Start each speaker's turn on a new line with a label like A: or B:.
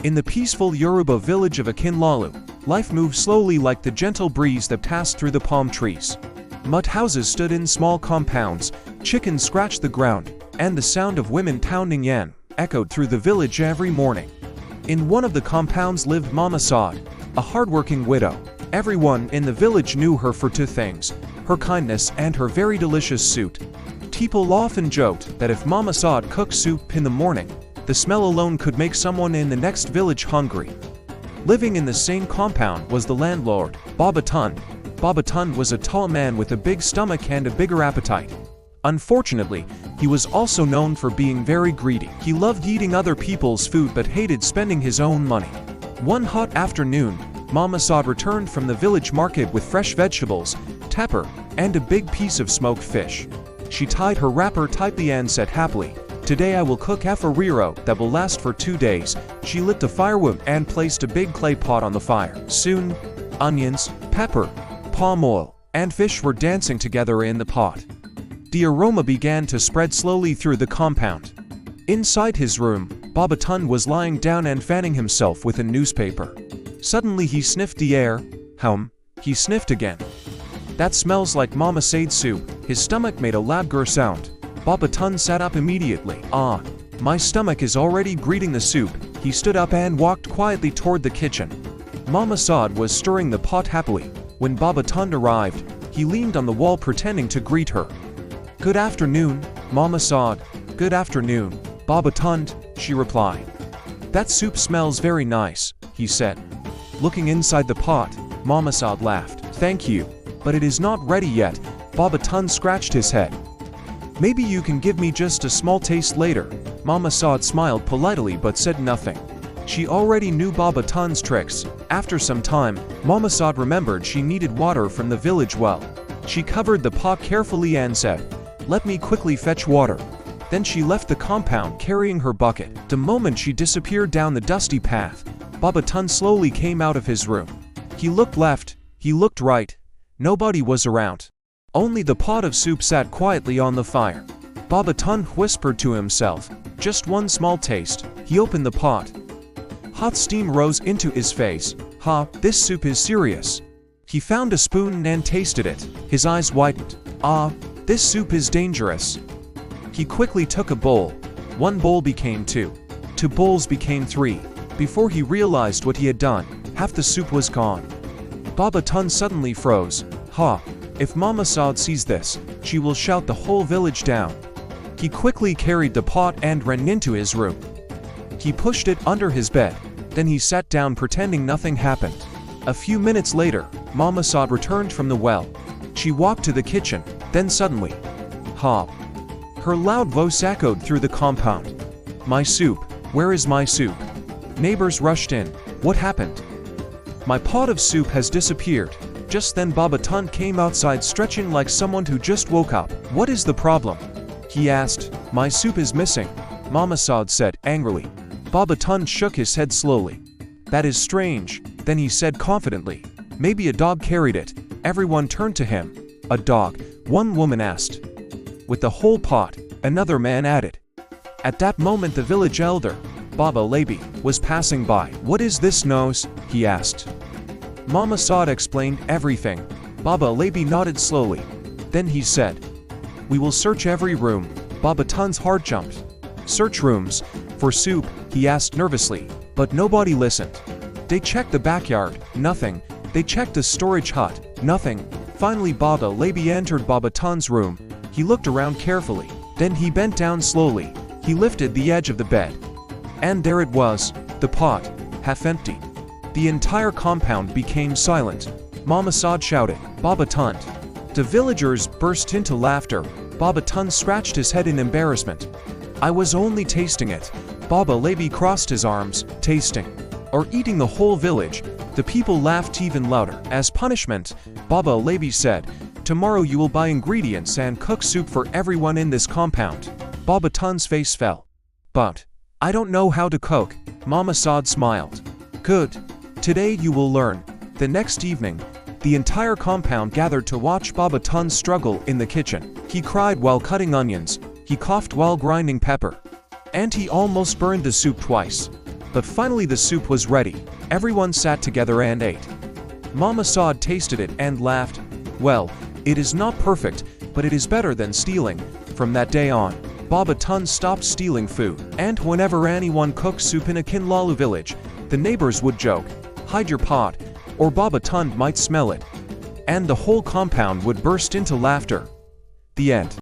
A: In the peaceful Yoruba village of Akinlalu, life moved slowly like the gentle breeze that passed through the palm trees. Mud houses stood in small compounds, chickens scratched the ground, and the sound of women pounding yan echoed through the village every morning. In one of the compounds lived Mama Saad, a hardworking widow. Everyone in the village knew her for two things: her kindness and her very delicious soup. People often joked that if Mama Saad cooked soup in the morning, the smell alone could make someone in the next village hungry. Living in the same compound was the landlord, Baba Tund. Baba Tund was a tall man with a big stomach and a bigger appetite. Unfortunately, he was also known for being very greedy. He loved eating other people's food but hated spending his own money. One hot afternoon, Mama Saad returned from the village market with fresh vegetables, pepper, and a big piece of smoked fish. She tied her wrapper tightly and said happily, "Today I will cook a fariro that will last for 2 days." She lit the firewood and placed a big clay pot on the fire. Soon, onions, pepper, palm oil, and fish were dancing together in the pot. The aroma began to spread slowly through the compound. Inside his room, Baba Tund was lying down and fanning himself with a newspaper. Suddenly he sniffed the air. He sniffed again. "That smells like Mama Saad's soup." His stomach made a loud grr sound. Baba Tund sat up immediately. My stomach is already greeting the soup." He stood up and walked quietly toward the kitchen. Mama Saad was stirring the pot happily. When Baba Tund arrived, he leaned on the wall pretending to greet her. "Good afternoon, Mama Saad." "Good afternoon, Baba Tund," she replied. "That soup smells very nice," he said. Looking inside the pot, Mama Saad laughed. "Thank you, but it is not ready yet." Baba Tund scratched his head. "Maybe you can give me just a small taste later." Mama Saad smiled politely but said nothing. She already knew Baba Tund's tricks. After some time, Mama Saad remembered she needed water from the village well. She covered the pot carefully and said, "Let me quickly fetch water." Then she left the compound carrying her bucket. The moment she disappeared down the dusty path, Baba Tund slowly came out of his room. He looked left, he looked right. Nobody was around. Only the pot of soup sat quietly on the fire. Baba Tund whispered to himself, "Just one small taste." He opened the pot. Hot steam rose into his face. This soup is serious." He found a spoon and tasted it. His eyes widened. This soup is dangerous." He quickly took a bowl. 1 bowl became 2. 2 bowls became 3. Before he realized what he had done, half the soup was gone. Baba Tund suddenly froze. If Mama Saad sees this, she will shout the whole village down." He quickly carried the pot and ran into his room. He pushed it under his bed. Then he sat down pretending nothing happened. A few minutes later, Mama Saad returned from the well. She walked to the kitchen. Then suddenly, her loud voice echoed through the compound. "My soup! Where is my soup?" Neighbors rushed in. "What happened?" "My pot of soup has disappeared." Just then Baba Tund came outside stretching like someone who just woke up. "What is the problem?" he asked. "My soup is missing," Mama Saad said angrily. Baba Tund shook his head slowly. "That is strange." Then he said confidently, "Maybe a dog carried it." Everyone turned to him. "A dog?" one woman asked. "With the whole pot," another man added. At that moment the village elder, Baba Labi, was passing by. "What is this nose?" he asked. Mama Saad explained everything. Baba Labi nodded slowly. Then he said, "We will search every room." Baba Tund's heart jumped. "Search rooms? For soup?" he asked nervously. But nobody listened. They checked the backyard. Nothing. They checked the storage hut. Nothing. Finally Baba Labi entered Baba Tund's room. He looked around carefully. Then he bent down slowly. He lifted the edge of the bed. And there it was, the pot, half empty. The entire compound became silent. Mama Saad shouted, "Baba Tund!" The villagers burst into laughter. Baba Tund scratched his head in embarrassment. "I was only tasting it." Baba Labi crossed his arms, tasting, or eating the whole village. The people laughed even louder. As punishment, Baba Labi said, "Tomorrow you will buy ingredients and cook soup for everyone in this compound." Baba Tund's face fell. "But I don't know how to cook." Mama Saad smiled. "Good. Today you will learn." The next evening, the entire compound gathered to watch Baba Tund struggle in the kitchen. He cried while cutting onions. He coughed while grinding pepper. And he almost burned the soup twice. But finally the soup was ready. Everyone sat together and ate. Mama Saad tasted it and laughed. Well, it is not perfect, but it is better than stealing. From that day on, Baba Tun stopped stealing food. And whenever anyone cooked soup in a Kinlalu village, the neighbors would joke, "Hide your pot, or Baba Tun might smell it." And the whole compound would burst into laughter. The end.